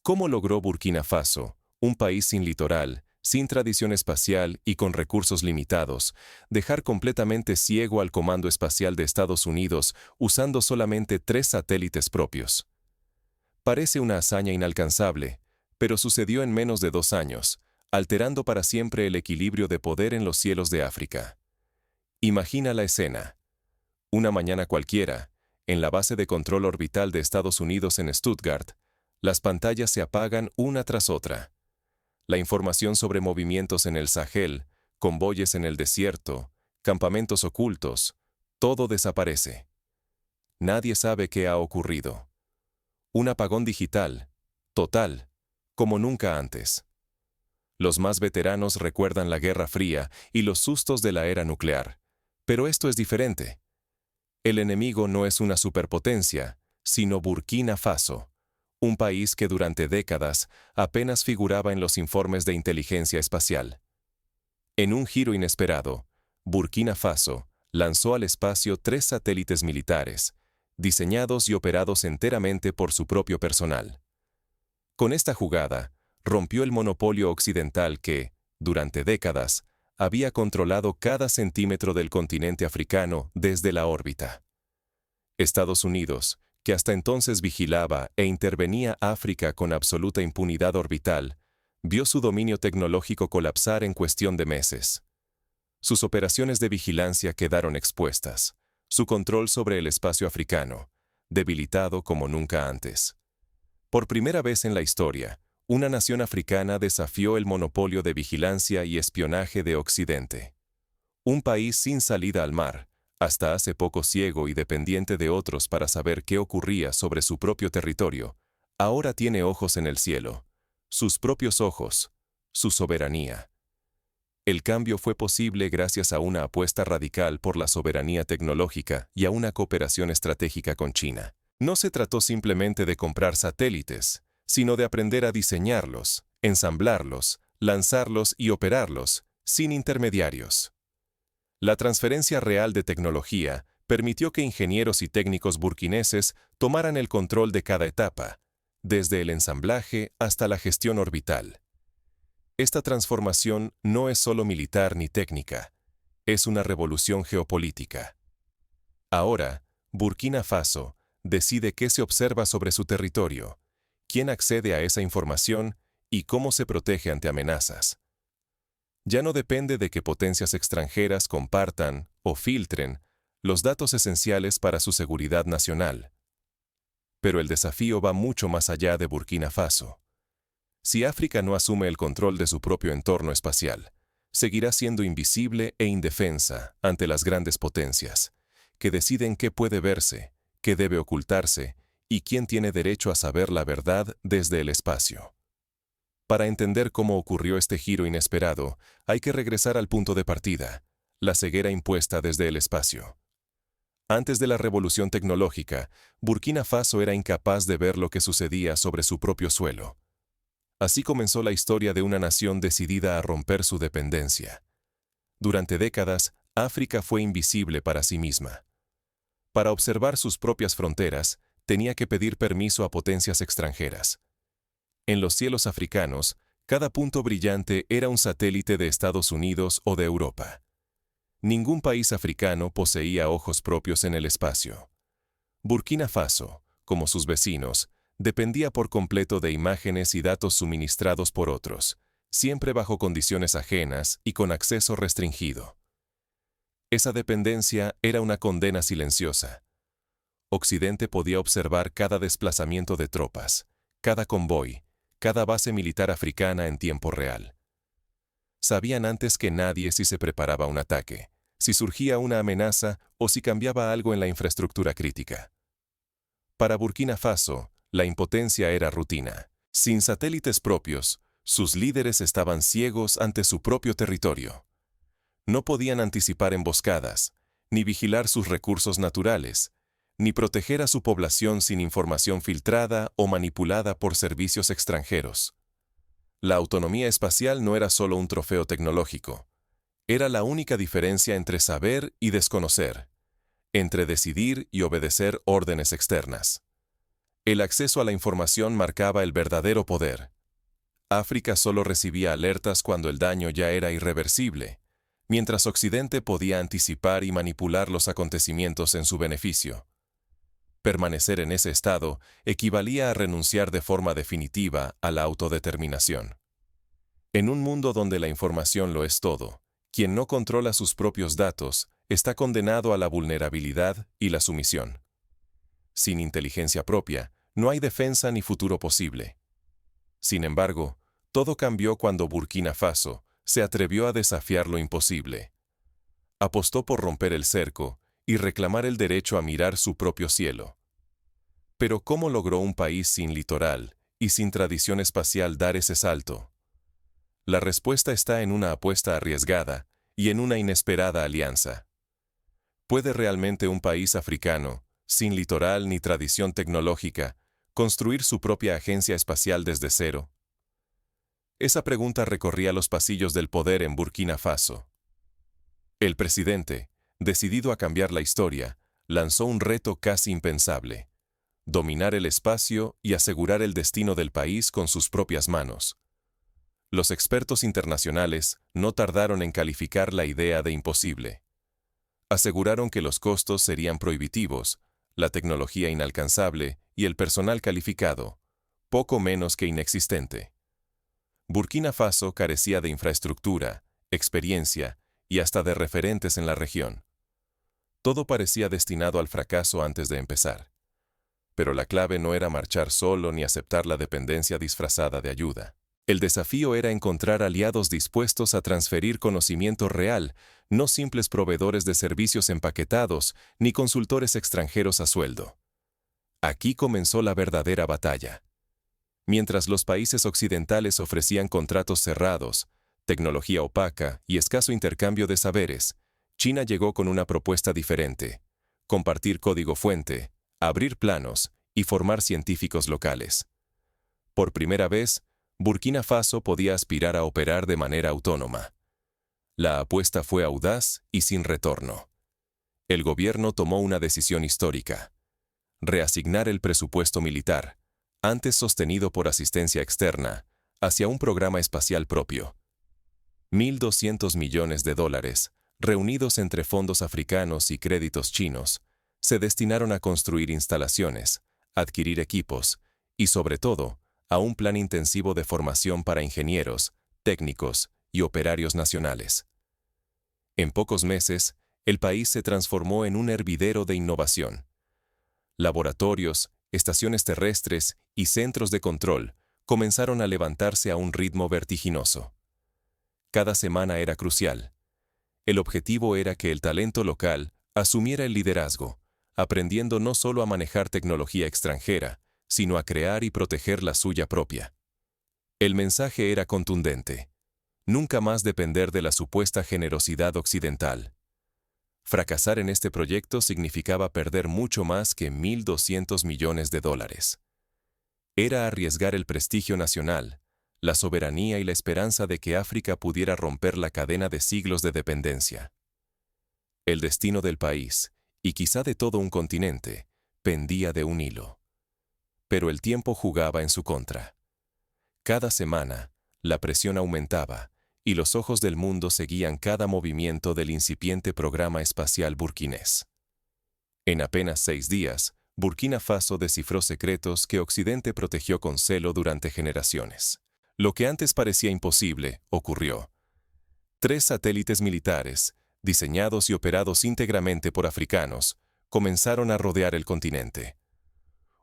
¿Cómo logró Burkina Faso, un país sin litoral, sin tradición espacial y con recursos limitados, dejar completamente ciego al Comando Espacial de Estados Unidos usando solamente 3 satélites propios? Parece una hazaña inalcanzable, pero sucedió en menos de 2 años, alterando para siempre el equilibrio de poder en los cielos de África. Imagina la escena. Una mañana cualquiera, en la base de control orbital de Estados Unidos en Stuttgart, las pantallas se apagan una tras otra. La información sobre movimientos en el Sahel, convoyes en el desierto, campamentos ocultos, todo desaparece. Nadie sabe qué ha ocurrido. Un apagón digital, total, como nunca antes. Los más veteranos recuerdan la Guerra Fría y los sustos de la era nuclear, pero esto es diferente. El enemigo no es una superpotencia, sino Burkina Faso, un país que durante décadas apenas figuraba en los informes de inteligencia espacial. En un giro inesperado, Burkina Faso lanzó al espacio 3 satélites militares, diseñados y operados enteramente por su propio personal. Con esta jugada, rompió el monopolio occidental que, durante décadas, había controlado cada centímetro del continente africano desde la órbita. Estados Unidos, que hasta entonces vigilaba e intervenía África con absoluta impunidad orbital, vio su dominio tecnológico colapsar en cuestión de meses. Sus operaciones de vigilancia quedaron expuestas, su control sobre el espacio africano, debilitado como nunca antes. Por primera vez en la historia, una nación africana desafió el monopolio de vigilancia y espionaje de Occidente. Un país sin salida al mar, hasta hace poco ciego y dependiente de otros para saber qué ocurría sobre su propio territorio, ahora tiene ojos en el cielo, sus propios ojos, su soberanía. El cambio fue posible gracias a una apuesta radical por la soberanía tecnológica y a una cooperación estratégica con China. No se trató simplemente de comprar satélites, sino de aprender a diseñarlos, ensamblarlos, lanzarlos y operarlos, sin intermediarios. La transferencia real de tecnología permitió que ingenieros y técnicos burkineses tomaran el control de cada etapa, desde el ensamblaje hasta la gestión orbital. Esta transformación no es solo militar ni técnica, es una revolución geopolítica. Ahora, Burkina Faso decide qué se observa sobre su territorio, quién accede a esa información y cómo se protege ante amenazas. Ya no depende de que potencias extranjeras compartan o filtren los datos esenciales para su seguridad nacional. Pero el desafío va mucho más allá de Burkina Faso. Si África no asume el control de su propio entorno espacial, seguirá siendo invisible e indefensa ante las grandes potencias, que deciden qué puede verse, qué debe ocultarse y quién tiene derecho a saber la verdad desde el espacio. Para entender cómo ocurrió este giro inesperado, hay que regresar al punto de partida, la ceguera impuesta desde el espacio. Antes de la revolución tecnológica, Burkina Faso era incapaz de ver lo que sucedía sobre su propio suelo. Así comenzó la historia de una nación decidida a romper su dependencia. Durante décadas, África fue invisible para sí misma. Para observar sus propias fronteras, tenía que pedir permiso a potencias extranjeras. En los cielos africanos, cada punto brillante era un satélite de Estados Unidos o de Europa. Ningún país africano poseía ojos propios en el espacio. Burkina Faso, como sus vecinos, dependía por completo de imágenes y datos suministrados por otros, siempre bajo condiciones ajenas y con acceso restringido. Esa dependencia era una condena silenciosa. Occidente podía observar cada desplazamiento de tropas, cada convoy, cada base militar africana en tiempo real. Sabían antes que nadie si se preparaba un ataque, si surgía una amenaza o si cambiaba algo en la infraestructura crítica. Para Burkina Faso, la impotencia era rutina. Sin satélites propios, sus líderes estaban ciegos ante su propio territorio. No podían anticipar emboscadas, ni vigilar sus recursos naturales, ni proteger a su población sin información filtrada o manipulada por servicios extranjeros. La autonomía espacial no era solo un trofeo tecnológico. Era la única diferencia entre saber y desconocer, entre decidir y obedecer órdenes externas. El acceso a la información marcaba el verdadero poder. África solo recibía alertas cuando el daño ya era irreversible, mientras Occidente podía anticipar y manipular los acontecimientos en su beneficio. Permanecer en ese estado equivalía a renunciar de forma definitiva a la autodeterminación. En un mundo donde la información lo es todo, quien no controla sus propios datos está condenado a la vulnerabilidad y la sumisión. Sin inteligencia propia, no hay defensa ni futuro posible. Sin embargo, todo cambió cuando Burkina Faso se atrevió a desafiar lo imposible. Apostó por romper el cerco y reclamar el derecho a mirar su propio cielo. Pero ¿cómo logró un país sin litoral y sin tradición espacial dar ese salto? La respuesta está en una apuesta arriesgada y en una inesperada alianza. ¿Puede realmente un país africano, sin litoral ni tradición tecnológica, construir su propia agencia espacial desde cero? Esa pregunta recorría los pasillos del poder en Burkina Faso. El presidente, decidido a cambiar la historia, lanzó un reto casi impensable: dominar el espacio y asegurar el destino del país con sus propias manos. Los expertos internacionales no tardaron en calificar la idea de imposible. Aseguraron que los costos serían prohibitivos, la tecnología inalcanzable y el personal calificado, poco menos que inexistente. Burkina Faso carecía de infraestructura, experiencia y hasta de referentes en la región. Todo parecía destinado al fracaso antes de empezar. Pero la clave no era marchar solo ni aceptar la dependencia disfrazada de ayuda. El desafío era encontrar aliados dispuestos a transferir conocimiento real, no simples proveedores de servicios empaquetados ni consultores extranjeros a sueldo. Aquí comenzó la verdadera batalla. Mientras los países occidentales ofrecían contratos cerrados, tecnología opaca y escaso intercambio de saberes, China llegó con una propuesta diferente: compartir código fuente, abrir planos y formar científicos locales. Por primera vez, Burkina Faso podía aspirar a operar de manera autónoma. La apuesta fue audaz y sin retorno. El gobierno tomó una decisión histórica: reasignar el presupuesto militar, antes sostenido por asistencia externa, hacia un programa espacial propio. 1.200 millones de dólares, reunidos entre fondos africanos y créditos chinos, se destinaron a construir instalaciones, adquirir equipos y, sobre todo, a un plan intensivo de formación para ingenieros, técnicos y operarios nacionales. En pocos meses, el país se transformó en un hervidero de innovación. Laboratorios, estaciones terrestres y centros de control comenzaron a levantarse a un ritmo vertiginoso. Cada semana era crucial. El objetivo era que el talento local asumiera el liderazgo, aprendiendo no solo a manejar tecnología extranjera, sino a crear y proteger la suya propia. El mensaje era contundente: nunca más depender de la supuesta generosidad occidental. Fracasar en este proyecto significaba perder mucho más que 1.200 millones de dólares. Era arriesgar el prestigio nacional, la soberanía y la esperanza de que África pudiera romper la cadena de siglos de dependencia. El destino del país, y quizá de todo un continente, pendía de un hilo. Pero el tiempo jugaba en su contra. Cada semana, la presión aumentaba, y los ojos del mundo seguían cada movimiento del incipiente programa espacial burkinés. En apenas 6 días, Burkina Faso descifró secretos que Occidente protegió con celo durante generaciones. Lo que antes parecía imposible, ocurrió. 3 satélites militares, diseñados y operados íntegramente por africanos, comenzaron a rodear el continente.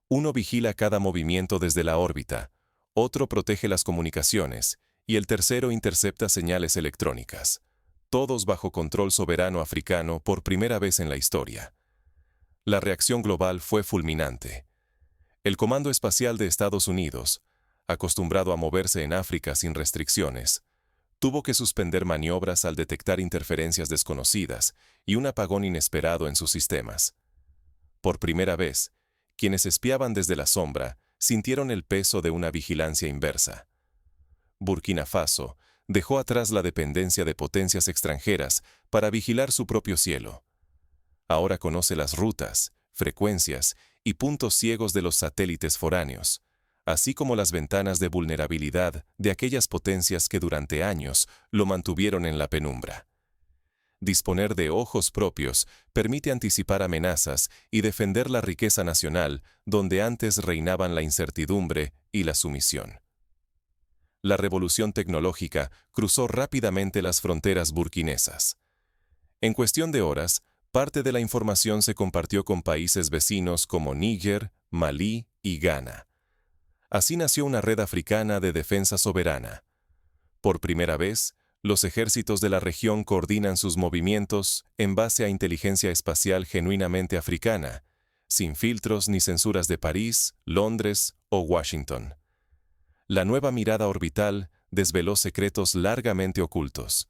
Uno vigila cada movimiento desde la órbita, otro protege las comunicaciones, y el tercero intercepta señales electrónicas, todos bajo control soberano africano por primera vez en la historia. La reacción global fue fulminante. El Comando Espacial de Estados Unidos, acostumbrado a moverse en África sin restricciones, tuvo que suspender maniobras al detectar interferencias desconocidas y un apagón inesperado en sus sistemas. Por primera vez, quienes espiaban desde la sombra sintieron el peso de una vigilancia inversa. Burkina Faso dejó atrás la dependencia de potencias extranjeras para vigilar su propio cielo. Ahora conoce las rutas, frecuencias y puntos ciegos de los satélites foráneos, así como las ventanas de vulnerabilidad de aquellas potencias que durante años lo mantuvieron en la penumbra. Disponer de ojos propios permite anticipar amenazas y defender la riqueza nacional donde antes reinaban la incertidumbre y la sumisión. La revolución tecnológica cruzó rápidamente las fronteras burkinesas. En cuestión de horas, parte de la información se compartió con países vecinos como Níger, Malí y Ghana. Así nació una red africana de defensa soberana. Por primera vez, los ejércitos de la región coordinan sus movimientos en base a inteligencia espacial genuinamente africana, sin filtros ni censuras de París, Londres o Washington. La nueva mirada orbital desveló secretos largamente ocultos.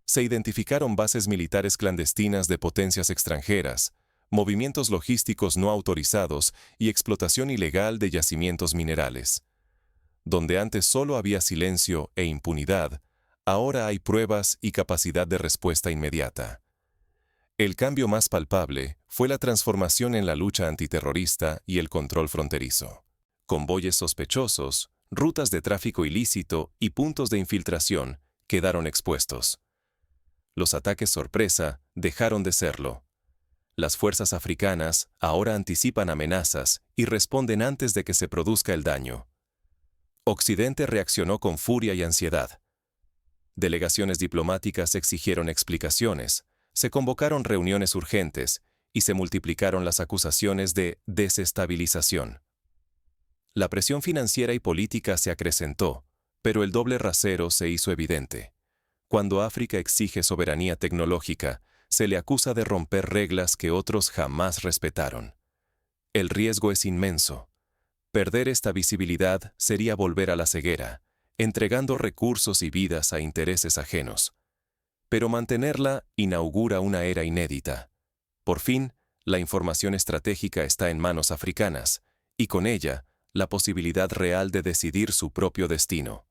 Se identificaron bases militares clandestinas de potencias extranjeras, movimientos logísticos no autorizados y explotación ilegal de yacimientos minerales. Donde antes solo había silencio e impunidad, ahora hay pruebas y capacidad de respuesta inmediata. El cambio más palpable fue la transformación en la lucha antiterrorista y el control fronterizo. Convoyes sospechosos, rutas de tráfico ilícito y puntos de infiltración quedaron expuestos. Los ataques sorpresa dejaron de serlo. Las fuerzas africanas ahora anticipan amenazas y responden antes de que se produzca el daño. Occidente reaccionó con furia y ansiedad. Delegaciones diplomáticas exigieron explicaciones, se convocaron reuniones urgentes y se multiplicaron las acusaciones de desestabilización. La presión financiera y política se acrecentó, pero el doble rasero se hizo evidente. Cuando África exige soberanía tecnológica, se le acusa de romper reglas que otros jamás respetaron. El riesgo es inmenso. Perder esta visibilidad sería volver a la ceguera, entregando recursos y vidas a intereses ajenos. Pero mantenerla inaugura una era inédita. Por fin, la información estratégica está en manos africanas, y con ella, la posibilidad real de decidir su propio destino.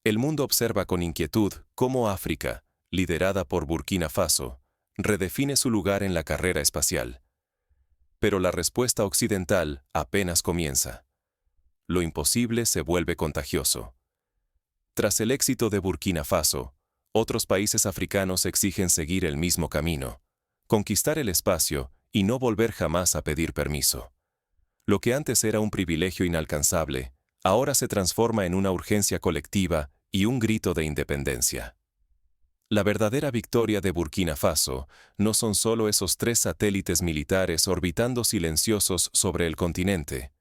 El mundo observa con inquietud cómo África, liderada por Burkina Faso, redefine su lugar en la carrera espacial. Pero la respuesta occidental apenas comienza. Lo imposible se vuelve contagioso. Tras el éxito de Burkina Faso, otros países africanos exigen seguir el mismo camino, conquistar el espacio y no volver jamás a pedir permiso. Lo que antes era un privilegio inalcanzable, ahora se transforma en una urgencia colectiva y un grito de independencia. La verdadera victoria de Burkina Faso no son solo esos 3 satélites militares orbitando silenciosos sobre el continente.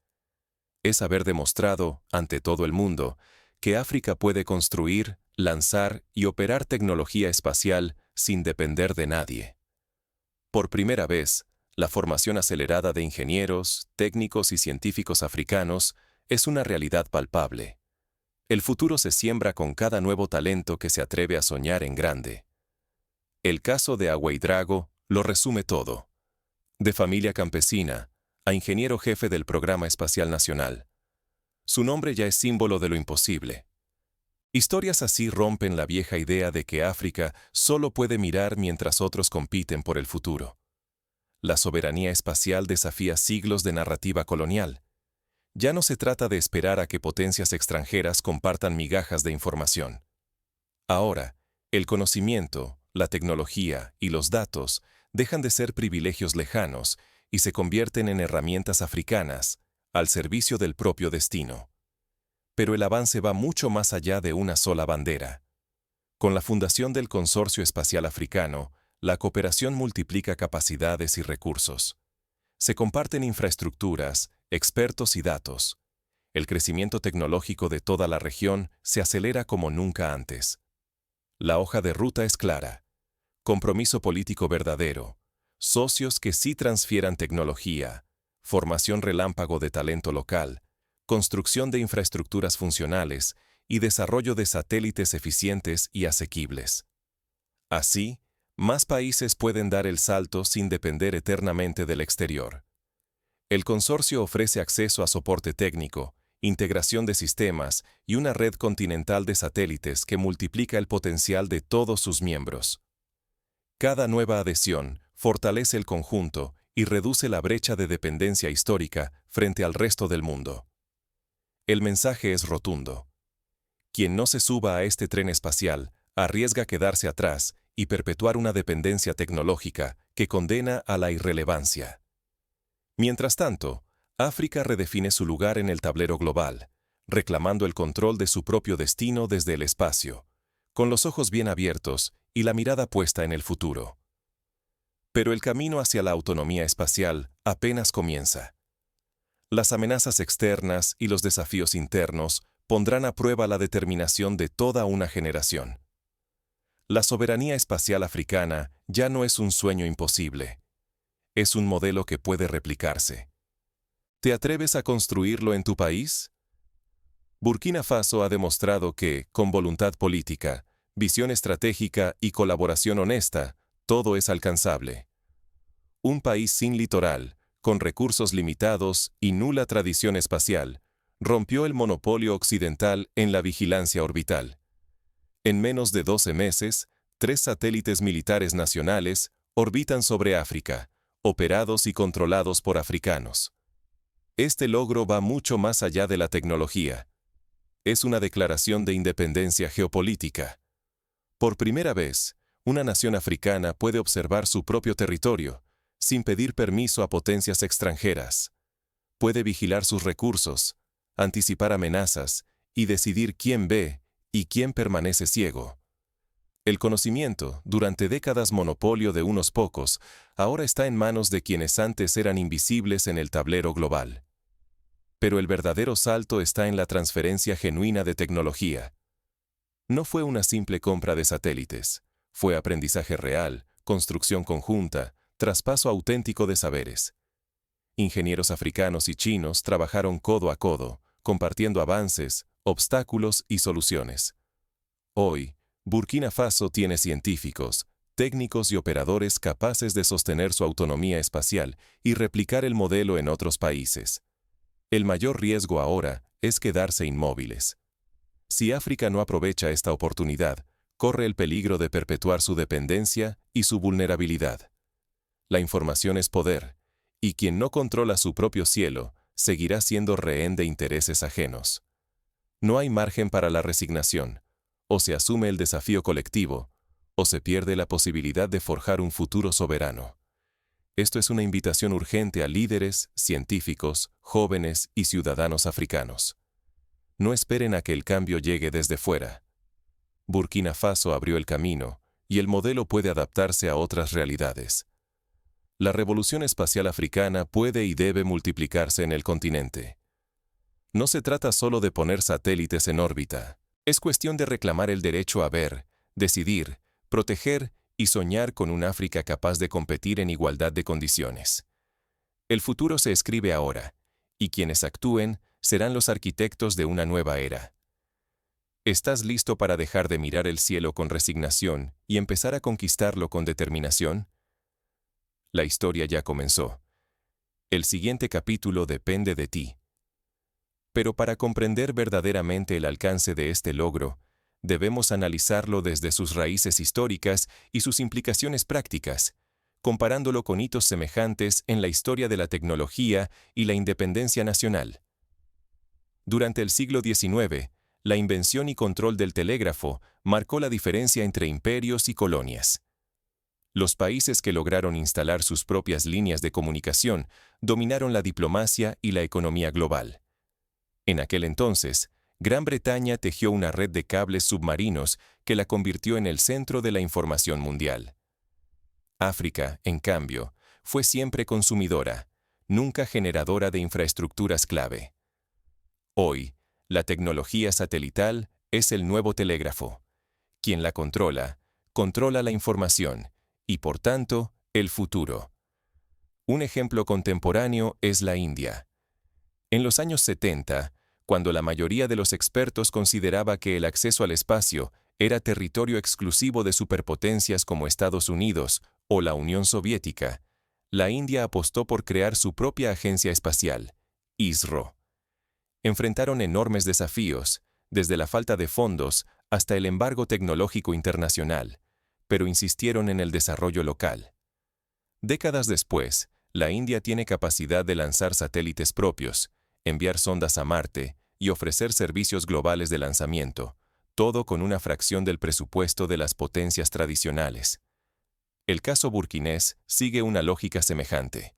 Es haber demostrado, ante todo el mundo, que África puede construir, lanzar y operar tecnología espacial sin depender de nadie. Por primera vez, la formación acelerada de ingenieros, técnicos y científicos africanos es una realidad palpable. El futuro se siembra con cada nuevo talento que se atreve a soñar en grande. El caso de Ouédraogo lo resume todo. De familia campesina, a ingeniero jefe del Programa Espacial Nacional. Su nombre ya es símbolo de lo imposible. Historias así rompen la vieja idea de que África solo puede mirar mientras otros compiten por el futuro. La soberanía espacial desafía siglos de narrativa colonial. Ya no se trata de esperar a que potencias extranjeras compartan migajas de información. Ahora, el conocimiento, la tecnología y los datos dejan de ser privilegios lejanos y se convierten en herramientas africanas, al servicio del propio destino. Pero el avance va mucho más allá de una sola bandera. Con la fundación del Consorcio Espacial Africano, la cooperación multiplica capacidades y recursos. Se comparten infraestructuras, expertos y datos. El crecimiento tecnológico de toda la región se acelera como nunca antes. La hoja de ruta es clara. Compromiso político verdadero. Socios que sí transfieran tecnología. Formación relámpago de talento local. Construcción de infraestructuras funcionales y desarrollo de satélites eficientes y asequibles. Así, más países pueden dar el salto sin depender eternamente del exterior. El consorcio ofrece acceso a soporte técnico, integración de sistemas y una red continental de satélites que multiplica el potencial de todos sus miembros. Cada nueva adhesión fortalece el conjunto y reduce la brecha de dependencia histórica frente al resto del mundo. El mensaje es rotundo. Quien no se suba a este tren espacial arriesga quedarse atrás y perpetuar una dependencia tecnológica que condena a la irrelevancia. Mientras tanto, África redefine su lugar en el tablero global, reclamando el control de su propio destino desde el espacio, con los ojos bien abiertos y la mirada puesta en el futuro. Pero el camino hacia la autonomía espacial apenas comienza. Las amenazas externas y los desafíos internos pondrán a prueba la determinación de toda una generación. La soberanía espacial africana ya no es un sueño imposible. Es un modelo que puede replicarse. ¿Te atreves a construirlo en tu país? Burkina Faso ha demostrado que, con voluntad política, visión estratégica y colaboración honesta, todo es alcanzable. Un país sin litoral, con recursos limitados y nula tradición espacial, rompió el monopolio occidental en la vigilancia orbital. En menos de 12 meses, 3 satélites militares nacionales orbitan sobre África, operados y controlados por africanos. Este logro va mucho más allá de la tecnología. Es una declaración de independencia geopolítica. Por primera vez, una nación africana puede observar su propio territorio, sin pedir permiso a potencias extranjeras. Puede vigilar sus recursos, anticipar amenazas y decidir quién ve y quién permanece ciego. El conocimiento, durante décadas monopolio de unos pocos, ahora está en manos de quienes antes eran invisibles en el tablero global. Pero el verdadero salto está en la transferencia genuina de tecnología. No fue una simple compra de satélites, fue aprendizaje real, construcción conjunta, traspaso auténtico de saberes. Ingenieros africanos y chinos trabajaron codo a codo, compartiendo avances, obstáculos y soluciones. Hoy, Burkina Faso tiene científicos, técnicos y operadores capaces de sostener su autonomía espacial y replicar el modelo en otros países. El mayor riesgo ahora es quedarse inmóviles. Si África no aprovecha esta oportunidad, corre el peligro de perpetuar su dependencia y su vulnerabilidad. La información es poder, y quien no controla su propio cielo seguirá siendo rehén de intereses ajenos. No hay margen para la resignación. O se asume el desafío colectivo, o se pierde la posibilidad de forjar un futuro soberano. Esto es una invitación urgente a líderes, científicos, jóvenes y ciudadanos africanos. No esperen a que el cambio llegue desde fuera. Burkina Faso abrió el camino, y el modelo puede adaptarse a otras realidades. La revolución espacial africana puede y debe multiplicarse en el continente. No se trata solo de poner satélites en órbita. Es cuestión de reclamar el derecho a ver, decidir, proteger y soñar con un África capaz de competir en igualdad de condiciones. El futuro se escribe ahora, y quienes actúen serán los arquitectos de una nueva era. ¿Estás listo para dejar de mirar el cielo con resignación y empezar a conquistarlo con determinación? La historia ya comenzó. El siguiente capítulo depende de ti. Pero para comprender verdaderamente el alcance de este logro, debemos analizarlo desde sus raíces históricas y sus implicaciones prácticas, comparándolo con hitos semejantes en la historia de la tecnología y la independencia nacional. Durante el siglo XIX, la invención y control del telégrafo marcó la diferencia entre imperios y colonias. Los países que lograron instalar sus propias líneas de comunicación dominaron la diplomacia y la economía global. En aquel entonces, Gran Bretaña tejió una red de cables submarinos que la convirtió en el centro de la información mundial. África, en cambio, fue siempre consumidora, nunca generadora de infraestructuras clave. Hoy, la tecnología satelital es el nuevo telégrafo. Quien la controla, controla la información y, por tanto, el futuro. Un ejemplo contemporáneo es la India. En los años 70, cuando la mayoría de los expertos consideraba que el acceso al espacio era territorio exclusivo de superpotencias como Estados Unidos o la Unión Soviética, la India apostó por crear su propia agencia espacial, ISRO. Enfrentaron enormes desafíos, desde la falta de fondos hasta el embargo tecnológico internacional, pero insistieron en el desarrollo local. Décadas después, La India tiene capacidad de lanzar satélites propios, enviar sondas a Marte y ofrecer servicios globales de lanzamiento, todo con una fracción del presupuesto de las potencias tradicionales. El caso burkinés sigue una lógica semejante: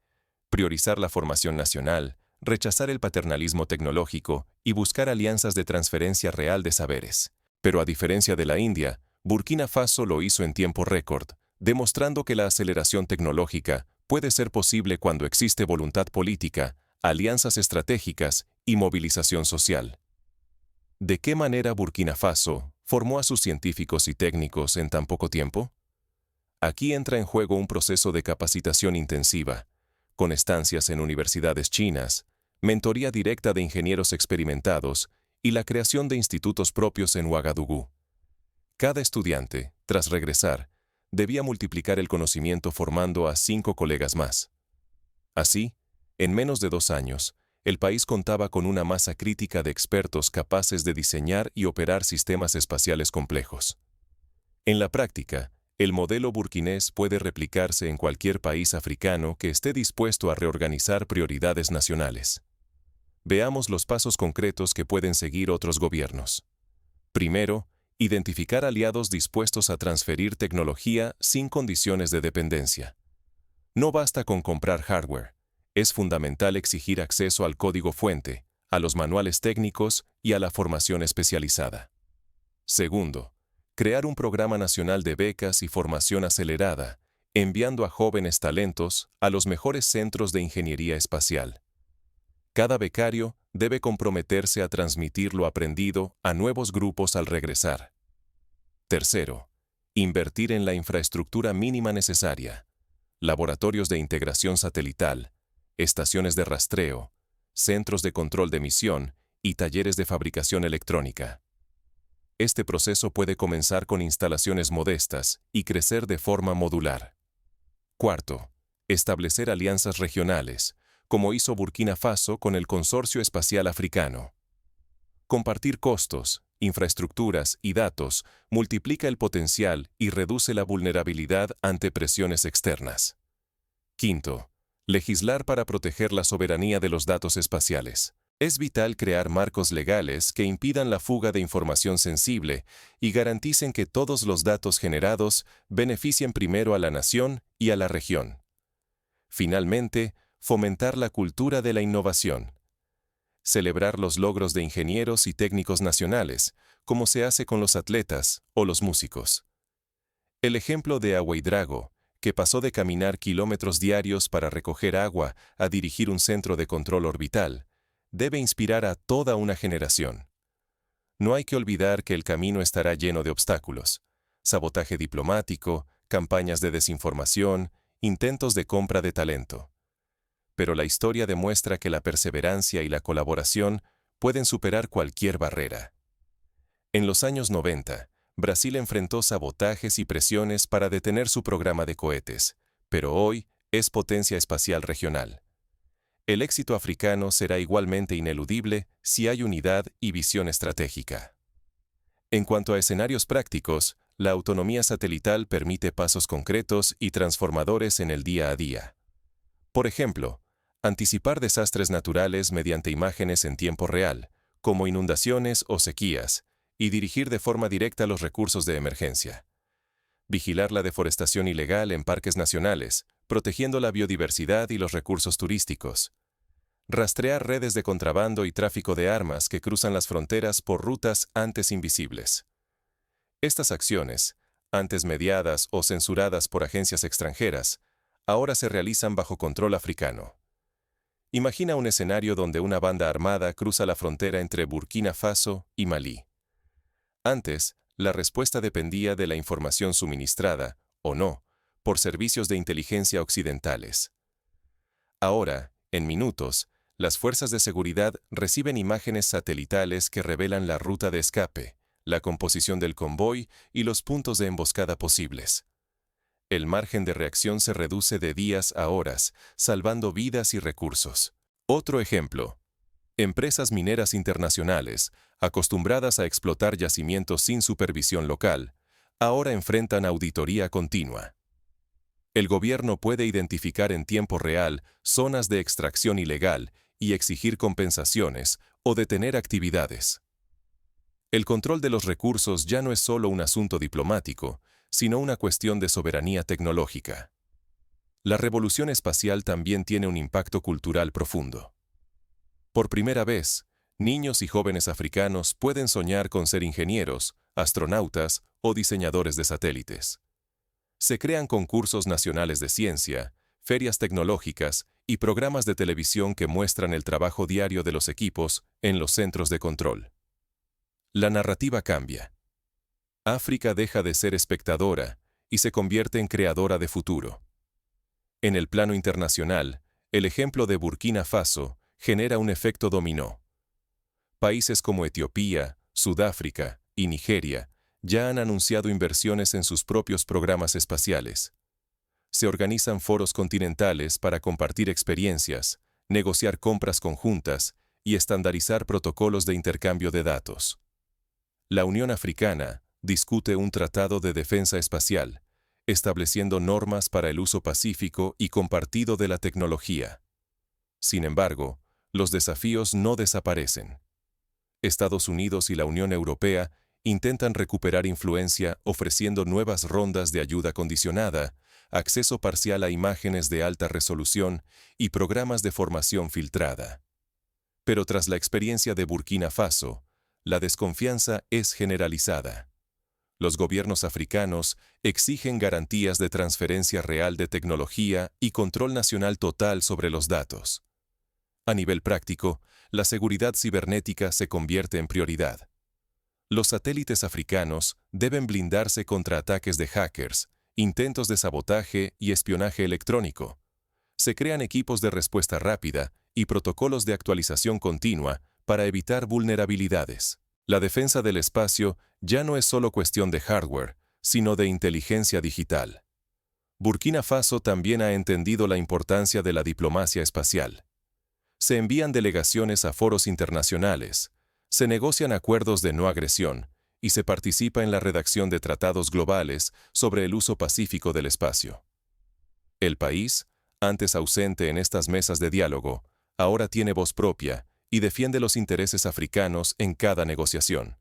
priorizar la formación nacional, rechazar el paternalismo tecnológico y buscar alianzas de transferencia real de saberes. Pero a diferencia de la India, Burkina Faso lo hizo en tiempo récord, demostrando que la aceleración tecnológica puede ser posible cuando existe voluntad política, alianzas estratégicas y movilización social. ¿De qué manera Burkina Faso formó a sus científicos y técnicos en tan poco tiempo? Aquí entra en juego un proceso de capacitación intensiva, con estancias en universidades chinas, mentoría directa de ingenieros experimentados y la creación de institutos propios en Ouagadougou. Cada estudiante, tras regresar, debía multiplicar el conocimiento formando a 5 colegas más. Así, en menos de 2 años, el país contaba con una masa crítica de expertos capaces de diseñar y operar sistemas espaciales complejos. En la práctica, el modelo burkinés puede replicarse en cualquier país africano que esté dispuesto a reorganizar prioridades nacionales. Veamos los pasos concretos que pueden seguir otros gobiernos. Primero, identificar aliados dispuestos a transferir tecnología sin condiciones de dependencia. No basta con comprar hardware. Es fundamental exigir acceso al código fuente, a los manuales técnicos y a la formación especializada. Segundo, crear un programa nacional de becas y formación acelerada, enviando a jóvenes talentos a los mejores centros de ingeniería espacial. Cada becario debe comprometerse a transmitir lo aprendido a nuevos grupos al regresar. Tercero, invertir en la infraestructura mínima necesaria: laboratorios de integración satelital, estaciones de rastreo, centros de control de misión y talleres de fabricación electrónica. Este proceso puede comenzar con instalaciones modestas y crecer de forma modular. Cuarto, establecer alianzas regionales, como hizo Burkina Faso con el Consorcio Espacial Africano. Compartir costos, infraestructuras y datos multiplica el potencial y reduce la vulnerabilidad ante presiones externas. Quinto, legislar para proteger la soberanía de los datos espaciales. Es vital crear marcos legales que impidan la fuga de información sensible y garanticen que todos los datos generados beneficien primero a la nación y a la región. Finalmente, fomentar la cultura de la innovación. Celebrar los logros de ingenieros y técnicos nacionales, como se hace con los atletas o los músicos. El ejemplo de Ouedraogo, que pasó de caminar kilómetros diarios para recoger agua a dirigir un centro de control orbital, debe inspirar a toda una generación. No hay que olvidar que el camino estará lleno de obstáculos: sabotaje diplomático, campañas de desinformación, intentos de compra de talento. Pero la historia demuestra que la perseverancia y la colaboración pueden superar cualquier barrera. En los años 90, Brasil enfrentó sabotajes y presiones para detener su programa de cohetes, pero hoy es potencia espacial regional. El éxito africano será igualmente ineludible si hay unidad y visión estratégica. En cuanto a escenarios prácticos, la autonomía satelital permite pasos concretos y transformadores en el día a día. Por ejemplo, anticipar desastres naturales mediante imágenes en tiempo real, como inundaciones o sequías, y dirigir de forma directa los recursos de emergencia. Vigilar la deforestación ilegal en parques nacionales, protegiendo la biodiversidad y los recursos turísticos. Rastrear redes de contrabando y tráfico de armas que cruzan las fronteras por rutas antes invisibles. Estas acciones, antes mediadas o censuradas por agencias extranjeras, ahora se realizan bajo control africano. Imagina un escenario donde una banda armada cruza la frontera entre Burkina Faso y Malí. Antes, la respuesta dependía de la información suministrada, o no, por servicios de inteligencia occidentales. Ahora, en minutos, las fuerzas de seguridad reciben imágenes satelitales que revelan la ruta de escape, la composición del convoy y los puntos de emboscada posibles. El margen de reacción se reduce de días a horas, salvando vidas y recursos. Otro ejemplo: empresas mineras internacionales, acostumbradas a explotar yacimientos sin supervisión local, ahora enfrentan auditoría continua. El gobierno puede identificar en tiempo real zonas de extracción ilegal y exigir compensaciones o detener actividades. El control de los recursos ya no es solo un asunto diplomático, sino una cuestión de soberanía tecnológica. La revolución espacial también tiene un impacto cultural profundo. Por primera vez, niños y jóvenes africanos pueden soñar con ser ingenieros, astronautas o diseñadores de satélites. Se crean concursos nacionales de ciencia, ferias tecnológicas y programas de televisión que muestran el trabajo diario de los equipos en los centros de control. La narrativa cambia. África deja de ser espectadora y se convierte en creadora de futuro. En el plano internacional, el ejemplo de Burkina Faso genera un efecto dominó. Países como Etiopía, Sudáfrica y Nigeria ya han anunciado inversiones en sus propios programas espaciales. Se organizan foros continentales para compartir experiencias, negociar compras conjuntas y estandarizar protocolos de intercambio de datos. La Unión Africana discute un tratado de defensa espacial, estableciendo normas para el uso pacífico y compartido de la tecnología. Sin embargo, los desafíos no desaparecen. Estados Unidos y la Unión Europea intentan recuperar influencia ofreciendo nuevas rondas de ayuda condicionada, acceso parcial a imágenes de alta resolución y programas de formación filtrada. Pero tras la experiencia de Burkina Faso, la desconfianza es generalizada. Los gobiernos africanos exigen garantías de transferencia real de tecnología y control nacional total sobre los datos. A nivel práctico, la seguridad cibernética se convierte en prioridad. Los satélites africanos deben blindarse contra ataques de hackers, intentos de sabotaje y espionaje electrónico. Se crean equipos de respuesta rápida y protocolos de actualización continua para evitar vulnerabilidades. La defensa del espacio ya no es solo cuestión de hardware, sino de inteligencia digital. Burkina Faso también ha entendido la importancia de la diplomacia espacial. Se envían delegaciones a foros internacionales, se negocian acuerdos de no agresión y se participa en la redacción de tratados globales sobre el uso pacífico del espacio. El país, antes ausente en estas mesas de diálogo, ahora tiene voz propia y defiende los intereses africanos en cada negociación.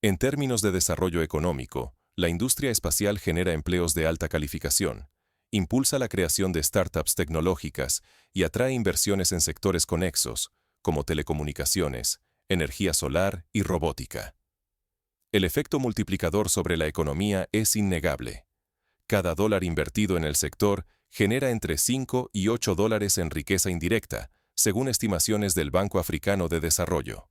En términos de desarrollo económico, la industria espacial genera empleos de alta calificación, impulsa la creación de startups tecnológicas y atrae inversiones en sectores conexos, como telecomunicaciones, energía solar y robótica. El efecto multiplicador sobre la economía es innegable. Cada dólar invertido en el sector genera entre 5 y 8 dólares en riqueza indirecta, según estimaciones del Banco Africano de Desarrollo.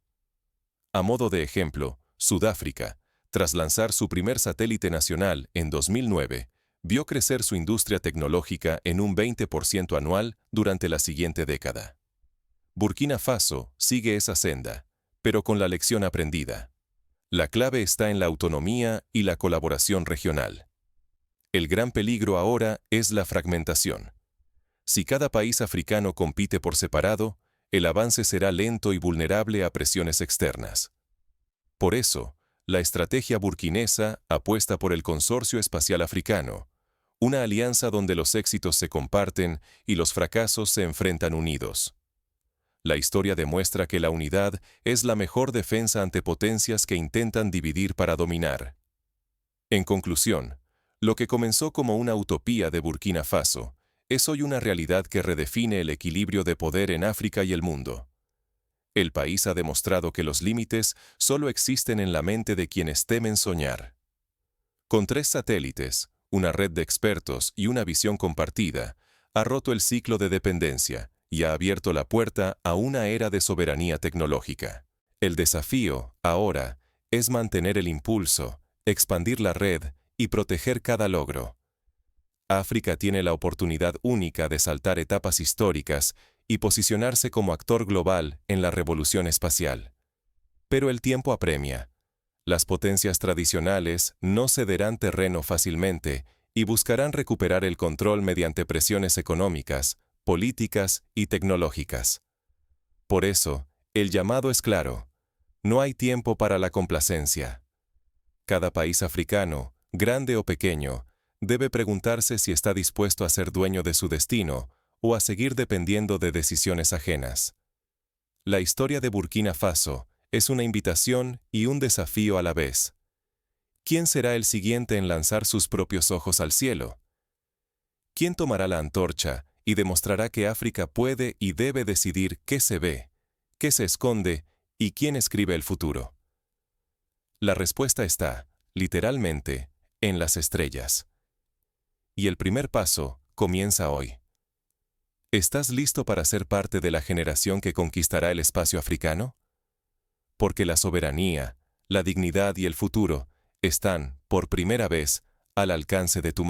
A modo de ejemplo, Sudáfrica, tras lanzar su primer satélite nacional en 2009, vio crecer su industria tecnológica en un 20% anual durante la siguiente década. Burkina Faso sigue esa senda, pero con la lección aprendida. La clave está en la autonomía y la colaboración regional. El gran peligro ahora es la fragmentación. Si cada país africano compite por separado, el avance será lento y vulnerable a presiones externas. Por eso, la estrategia burkinesa apuesta por el Consorcio Espacial Africano, una alianza donde los éxitos se comparten y los fracasos se enfrentan unidos. La historia demuestra que la unidad es la mejor defensa ante potencias que intentan dividir para dominar. En conclusión, lo que comenzó como una utopía de Burkina Faso es hoy una realidad que redefine el equilibrio de poder en África y el mundo. El país ha demostrado que los límites solo existen en la mente de quienes temen soñar. Con 3 satélites, una red de expertos y una visión compartida, ha roto el ciclo de dependencia y ha abierto la puerta a una era de soberanía tecnológica. El desafío, ahora, es mantener el impulso, expandir la red y proteger cada logro. África tiene la oportunidad única de saltar etapas históricas y posicionarse como actor global en la revolución espacial. Pero el tiempo apremia. Las potencias tradicionales no cederán terreno fácilmente y buscarán recuperar el control mediante presiones económicas, políticas y tecnológicas. Por eso, el llamado es claro. No hay tiempo para la complacencia. Cada país africano, grande o pequeño, Debe preguntarse si está dispuesto a ser dueño de su destino o a seguir dependiendo de decisiones ajenas. La historia de Burkina Faso es una invitación y un desafío a la vez. ¿Quién será el siguiente en lanzar sus propios ojos al cielo? ¿Quién tomará la antorcha y demostrará que África puede y debe decidir qué se ve, qué se esconde y quién escribe el futuro? La respuesta está, literalmente, en las estrellas. Y el primer paso comienza hoy. ¿Estás listo para ser parte de la generación que conquistará el espacio africano? Porque la soberanía, la dignidad y el futuro están, por primera vez, al alcance de tu mano.